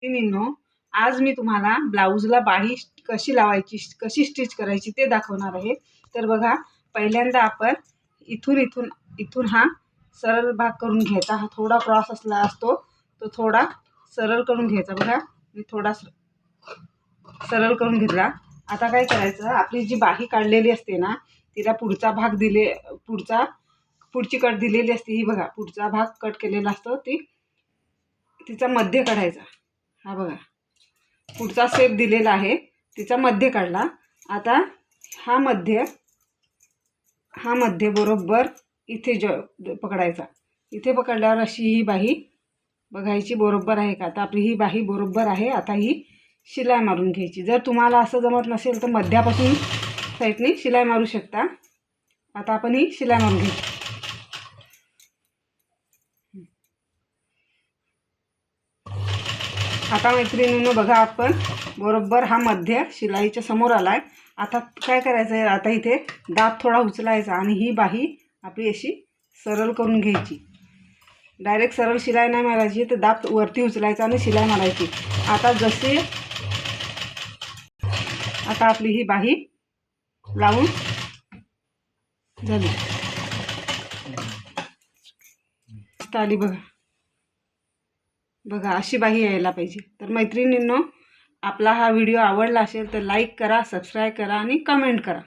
मैत्रिणींनो, आज मी तुम्हाला ब्लाऊजला बाही कशी लावायची, कशी स्टिच करायची ते दाखवणार आहे। तर बघा, पहिल्यांदा आपण इथून हा सरळ भाग करून घ्यायचा। हा थोडा क्रॉस असला असतो तो थोडा सरळ करून घ्यायचा। बघा, मी थोडा सरळ करून घेतला। आता काय करायचं, आपली जी बाही काढलेली असते ना, तिला पुढचा भाग पुढची कट दिलेली असते। ही बघा, पुढचा भाग कट केलेला असतो, तिचा मध्य काढायचा। हा बघा, पुढचा शेप दिलेला आहे, तिचा मध्य काढला। आता हा मध्य बरोबर इथे पकडायचा। इथे पकडल्यावर अशी ही बाही बघायची बरोबर आहे का। आता आपली ही बाही बरोबर आहे। आता ही शिलाई मारून घ्यायची। जर तुम्हाला असं जमत नसेल तर मध्यापासून साईडने शिलाई मारू शकता। आता आपण ही शिलाई मारून घ्यायची। आता मैत्रिणींनो बघा, आपण बरोबर हा मध्य शिलाईच्या समोर आलाय। आता काय करायचं आहे, आता इथे दाब थोडा उचलायचा आणि ही बाही आपली अशी सरळ करून घ्यायची। डायरेक्ट सरळ शिलाई नाही मारायची, तर दाब वरती उचलायचा आणि शिलाई मारायची। आता आपली ही बाही लावून झाली, आली बघा। बघा, अशी बाही यायला पाहिजे। तर मैत्रिणींनो, आपला हा व्हिडिओ आवडला असेल तर लाईक करा, सबस्क्राईब करा आणि कमेंट करा।